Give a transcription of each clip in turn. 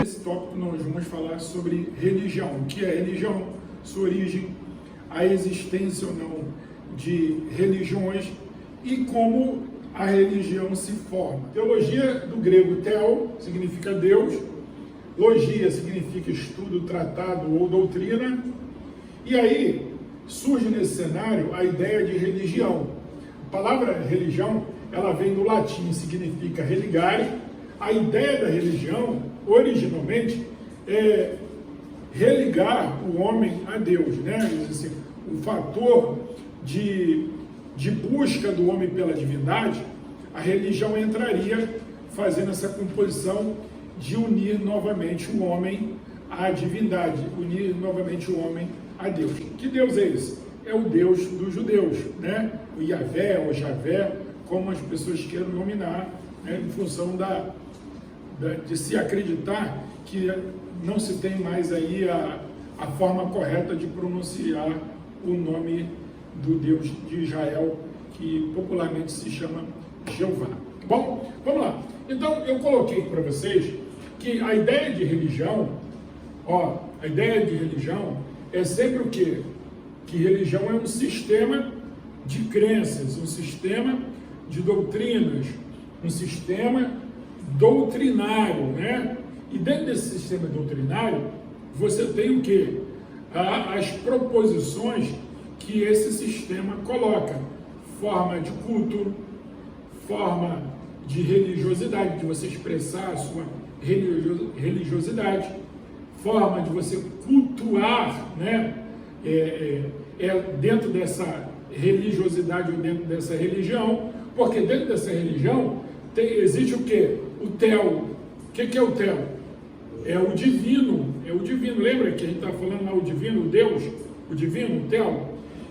Nesse tópico nós vamos falar sobre religião, o que é religião, sua origem, a existência ou não de religiões e como a religião se forma. Teologia, do grego theo, significa Deus, logia significa estudo, tratado ou doutrina, e aí surge nesse cenário a ideia de religião. A palavra religião, ela vem do latim, significa religare. A ideia da religião, originalmente, é religar o homem a Deus, né? Assim, o fator de busca do homem pela divindade, a religião entraria fazendo essa composição de unir novamente o homem à divindade, unir novamente o homem a Deus. Que Deus é esse? É o Deus dos judeus, né? O Yahvé, ou Javé, como as pessoas queiram nominar, né? Em função de se acreditar que não se tem mais aí a forma correta de pronunciar o nome do Deus de Israel, que popularmente se chama Jeová. Bom, vamos lá. Então, eu coloquei para vocês que a ideia de religião, a ideia de religião é sempre o quê? Que religião é um sistema de crenças, um sistema de doutrinas, um sistema doutrinário, né? E dentro desse sistema doutrinário, você tem o quê? As proposições que esse sistema coloca. Forma de culto, forma de religiosidade, de você expressar a sua religiosidade, forma de você cultuar, né? Dentro dessa religiosidade ou dentro dessa religião, porque dentro dessa religião existe o quê? O theo. O que é o theo? É o divino, lembra que a gente está falando lá o divino, o Deus, o divino, o theo?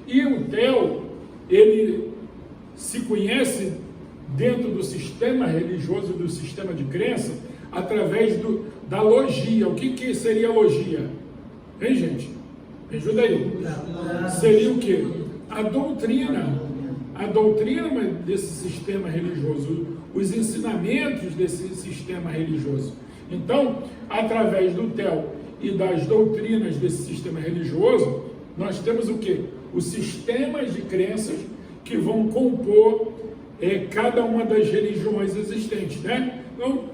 E o theo, ele se conhece dentro do sistema religioso, do sistema de crença, através da logia. O que seria a logia? Hein, gente? Me ajuda aí. Seria o quê? A doutrina desse sistema religioso, os ensinamentos desse sistema religioso. Então, através do theo e das doutrinas desse sistema religioso, nós temos o quê? Os sistemas de crenças que vão compor cada uma das religiões existentes, né? Então,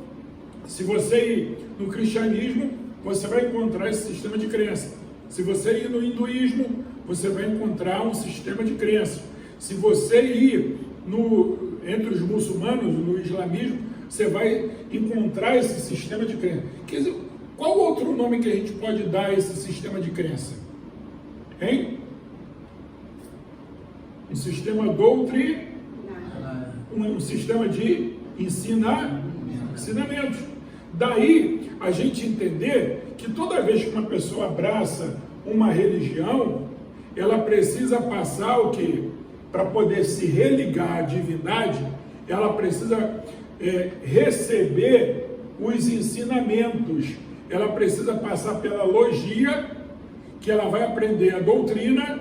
se você ir no cristianismo, você vai encontrar esse sistema de crença. Se você ir no hinduísmo, você vai encontrar um sistema de crença. Se você ir entre os muçulmanos, no islamismo, você vai encontrar esse sistema de crença. Quer dizer, qual outro nome que a gente pode dar a esse sistema de crença? Hein? Um sistema um sistema de ensinamentos. Daí a gente entender que toda vez que uma pessoa abraça uma religião, ela precisa passar o quê? Para poder se religar à divindade, ela precisa receber os ensinamentos, ela precisa passar pela logia, que ela vai aprender a doutrina,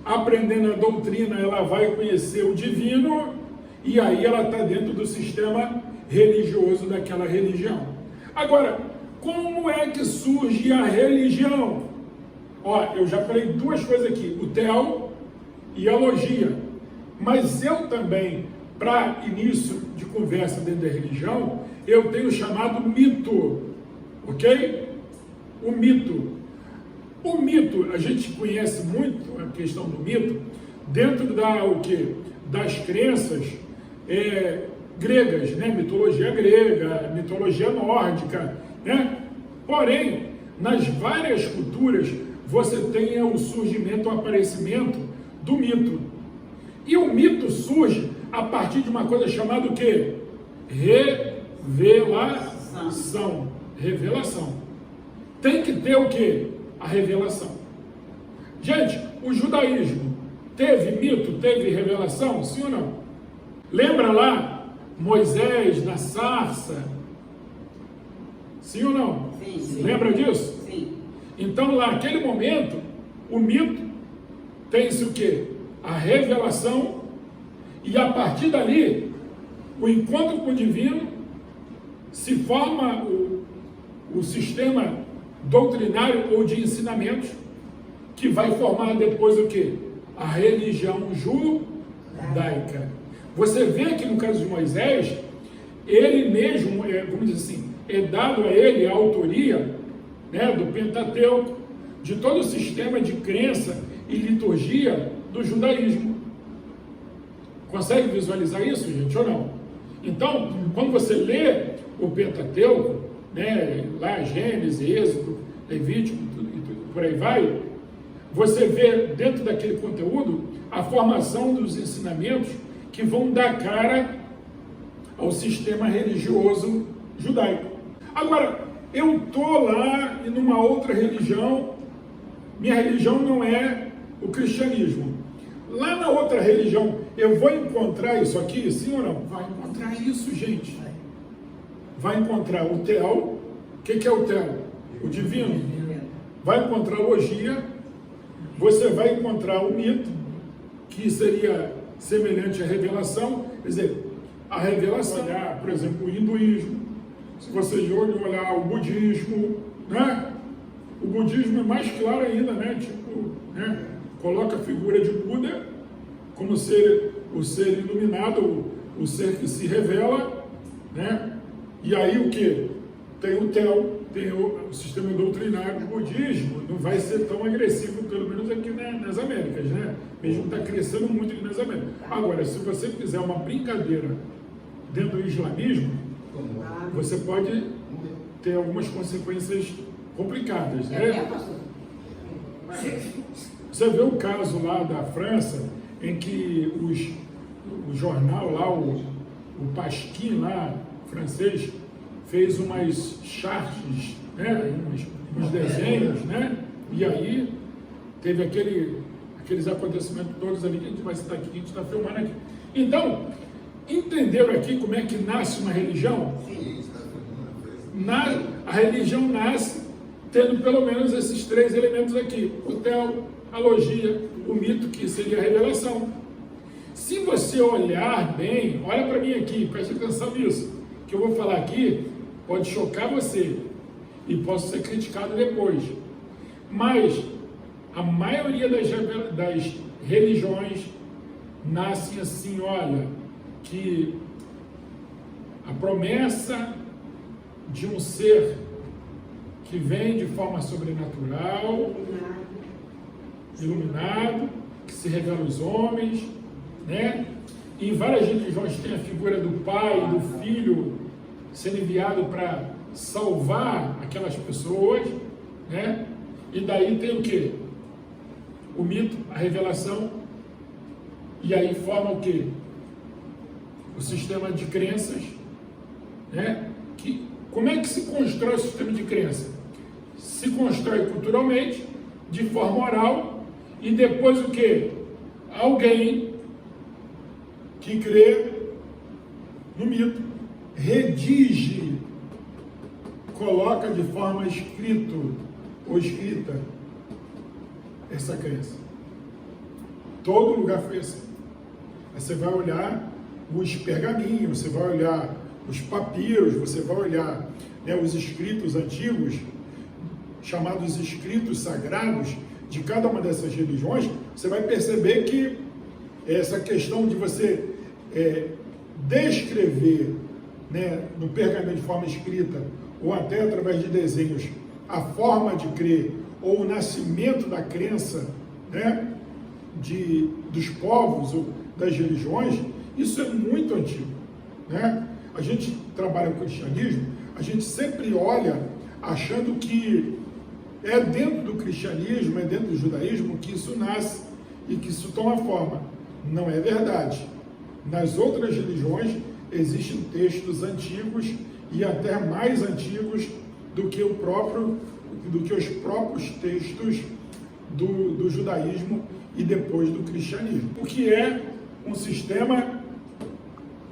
aprendendo a doutrina ela vai conhecer o divino, e aí ela está dentro do sistema religioso daquela religião. Agora, como é que surge a religião? Eu já falei duas coisas aqui, o theo e a logia. Mas eu também, para início de conversa dentro da religião, eu tenho chamado mito, ok? O mito. O mito, a gente conhece muito a questão do mito dentro das crenças gregas, né? Mitologia grega, mitologia nórdica, né? Porém, nas várias culturas, você tem o surgimento, o aparecimento do mito. E o mito surge a partir de uma coisa chamada o quê? Revelação. Revelação. Tem que ter o quê? A revelação. Gente, o judaísmo teve mito, teve revelação? Sim ou não? Lembra lá Moisés na sarça? Sim ou não? Sim. Lembra disso? Sim. Então, lá, naquele momento, o mito tem-se o quê? A revelação, e a partir dali, o encontro com o divino, se forma o sistema doutrinário ou de ensinamentos que vai formar depois o quê? A religião judaica. Você vê aqui no caso de Moisés, ele mesmo, vamos dizer assim, é dado a ele a autoria, né, do Pentateuco, de todo o sistema de crença e liturgia do judaísmo. Consegue visualizar isso, gente, ou não? Então, quando você lê o Pentateuco, né, lá Gênesis, Êxodo, Levítico, tudo, por aí vai, você vê dentro daquele conteúdo a formação dos ensinamentos que vão dar cara ao sistema religioso judaico. Agora, eu estou lá e numa outra religião, minha religião não é o cristianismo. Lá na outra religião, eu vou encontrar isso aqui, sim ou não? Vai encontrar isso, gente. Vai encontrar o Tel. O que é o Tel? O divino. Vai encontrar o Ogia. Você vai encontrar o mito, que seria semelhante à revelação. Quer dizer, a revelação, por exemplo, o hinduísmo. Se vocês olhar o budismo, né? O budismo é mais claro ainda, né? Tipo, né? Coloca a figura de Buda como o ser iluminado, o ser que se revela, né? E aí o que? Tem o Tel, tem o sistema doutrinário do budismo, não vai ser tão agressivo, pelo menos aqui nas Américas, né? Mesmo está crescendo muito aqui nas Américas. Agora, se você fizer uma brincadeira dentro do islamismo, você pode ter algumas consequências complicadas, né? Você vê o caso lá da França, em que o jornal lá, o Pasquin lá, francês, fez umas charges, né? uns desenhos, né? E aí teve aqueles acontecimentos todos ali que a gente vai citar aqui, que a gente está filmando aqui. Então, entenderam aqui como é que nasce uma religião? A religião nasce tendo pelo menos esses três elementos aqui: o Tel, a logia, o mito, que seria a revelação. Se você olhar bem, olha para mim aqui, preste atenção nisso, que eu vou falar aqui, pode chocar você e posso ser criticado depois, mas a maioria das religiões nascem assim, olha, que a promessa de um ser que vem de forma sobrenatural, iluminado, que se revela aos homens, né? Em várias religiões tem a figura do pai, do filho, sendo enviado para salvar aquelas pessoas, né? E daí tem o quê? O mito, a revelação, e aí forma o quê? O sistema de crenças, né? Como é que se constrói o sistema de crença? Se constrói culturalmente, de forma oral, e depois o quê? Alguém que crê no mito redige, coloca de forma escrito ou escrita essa crença. Todo lugar foi assim. Aí você vai olhar os pergaminhos, você vai olhar os papiros, você vai olhar, né, os escritos antigos, chamados escritos sagrados de cada uma dessas religiões. Você vai perceber que essa questão de você descrever, né, no pergaminho de forma escrita ou até através de desenhos a forma de crer ou o nascimento da crença, né, dos povos ou das religiões, isso é muito antigo, né? A gente trabalha com o cristianismo, a gente sempre olha achando que é dentro do cristianismo, é dentro do judaísmo que isso nasce e que isso toma forma. Não é verdade. Nas outras religiões existem textos antigos e até mais antigos do que os próprios textos do judaísmo e depois do cristianismo. O que é um sistema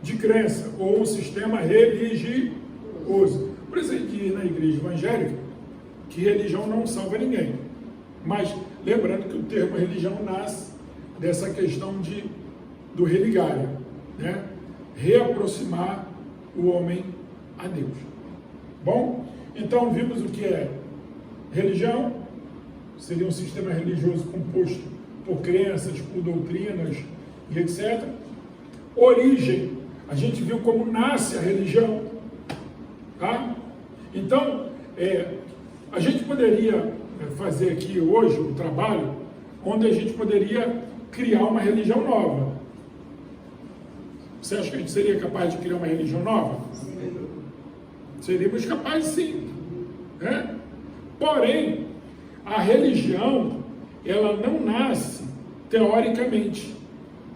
de crença ou um sistema religioso? Por isso que na igreja evangélica, que religião não salva ninguém. Mas lembrando que o termo religião nasce dessa questão do religário, né? Reaproximar o homem a Deus. Bom, Então, vimos o que é religião, seria um sistema religioso composto por crenças, por doutrinas e etc. Origem, a gente viu como nasce a religião, tá? Então, a gente poderia fazer aqui hoje um trabalho onde a gente poderia criar uma religião nova. Você acha que a gente seria capaz de criar uma religião nova? Seríamos capazes, sim, né? Porém, a religião, ela não nasce teoricamente.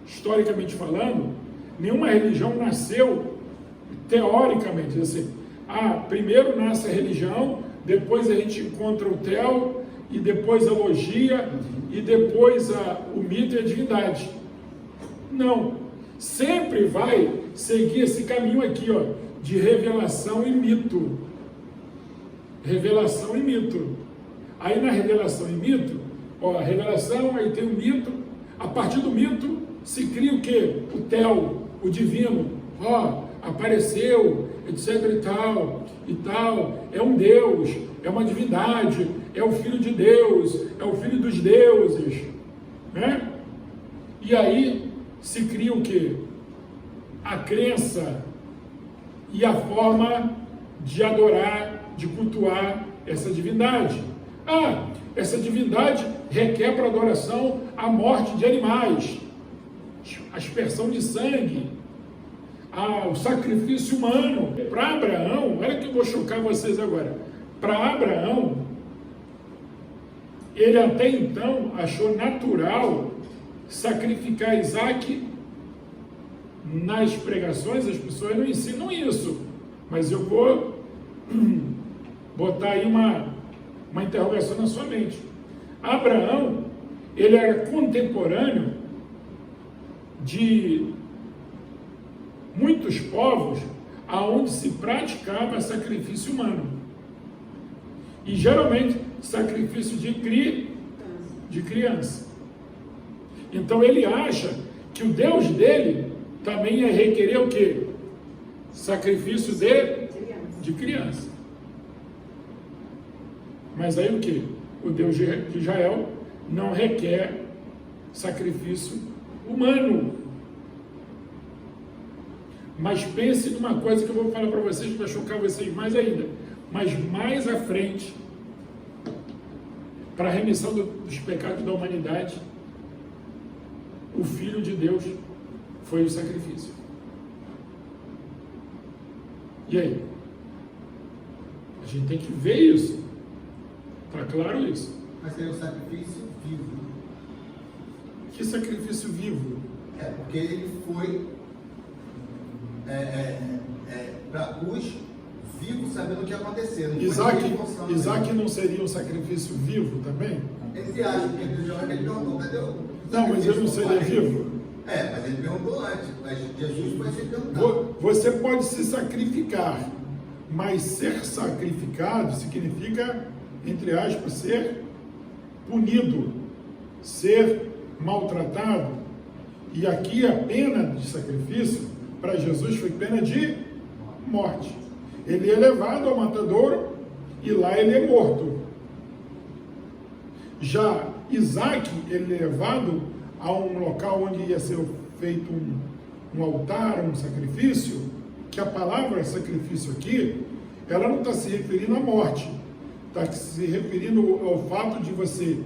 Historicamente falando, nenhuma religião nasceu teoricamente. Assim, primeiro nasce a religião, depois a gente encontra o Theo, e depois a logia, e depois o mito e a divindade. Não. Sempre vai seguir esse caminho aqui, ó, de revelação e mito. Revelação e mito. Aí na revelação e mito, ó, a revelação, aí tem o mito. A partir do mito se cria o quê? O Theo, o divino. Ó, apareceu, etc e tal. É um Deus, é uma divindade, é o Filho de Deus, é o Filho dos deuses, né? E aí se cria o quê? A crença e a forma de adorar, de cultuar essa divindade. Essa divindade requer para adoração a morte de animais, a aspersão de sangue, o sacrifício humano. Para Abraão, olha que eu vou chocar vocês agora. Para Abraão, ele até então achou natural sacrificar Isaac. Nas pregações as pessoas não ensinam isso, mas eu vou botar aí uma interrogação na sua mente. Abraão, ele era contemporâneo de muitos povos aonde se praticava sacrifício humano, e geralmente sacrifício de criança. Então ele acha que o Deus dele também ia requerer o quê? Sacrifício de criança. Mas aí o quê? O Deus de Israel não requer sacrifício humano. Mas pense numa coisa que eu vou falar para vocês, que vai chocar vocês mais ainda. Mas mais à frente, para a remissão dos pecados da humanidade, o Filho de Deus foi o sacrifício. E aí? A gente tem que ver isso. Está claro isso? Mas é o sacrifício vivo. Que sacrifício vivo? Porque ele foi para a cruz vivo, sabendo o que ia acontecer. Isaac não seria um sacrifício vivo também? Ele acha, porque ele perguntou, cadê o... Não, mas ele não seria vivo? Mas ele perguntou antes, mas Jesus vai ser perguntado. Você pode se sacrificar, mas ser sacrificado significa, entre aspas, ser punido, ser maltratado. E aqui a pena de sacrifício para Jesus foi pena de morte. Ele é levado ao matadouro e lá ele é morto. Já Isaac, ele é levado a um local onde ia ser feito um altar, um sacrifício, que a palavra sacrifício aqui, ela não está se referindo à morte, está se referindo ao fato de você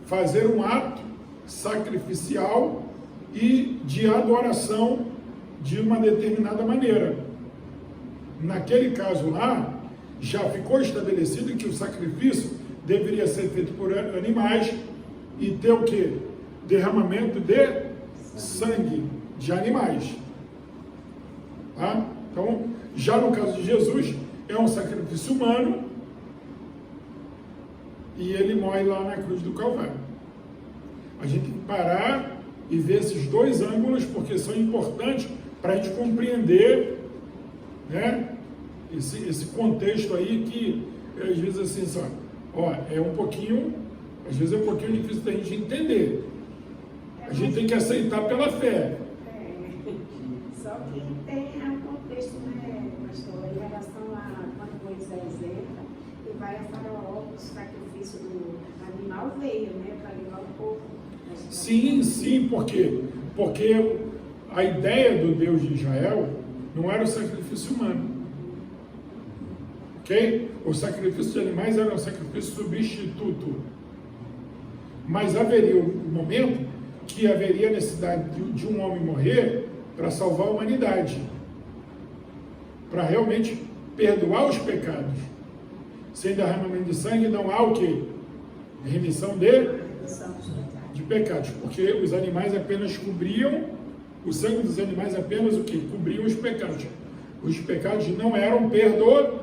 fazer um ato sacrificial e de adoração de uma determinada maneira. Naquele caso lá, já ficou estabelecido que o sacrifício deveria ser feito por animais e ter o quê? Derramamento de sangue de animais. Tá? Então, já no caso de Jesus, é um sacrifício humano e ele morre lá na cruz do Calvário. A gente tem que parar e ver esses dois ângulos, porque são importantes para a gente compreender, né, esse contexto aí que, às vezes, assim, só, às vezes é um pouquinho difícil da gente entender. A gente tem que aceitar pela fé. Só que tem um contexto, né, pastor, em relação a quando povo. Sim, sim, por quê? Porque a ideia do Deus de Israel não era o sacrifício humano. Ok? O sacrifício de animais era um sacrifício substituto. Mas haveria um momento que haveria necessidade de um homem morrer para salvar a humanidade. Para realmente perdoar os pecados. Sem derramamento de sangue não há o quê? Remissão de pecados. Porque os animais apenas cobriam, o sangue dos animais apenas o quê? Cobriam os pecados. Os pecados não eram perdoados.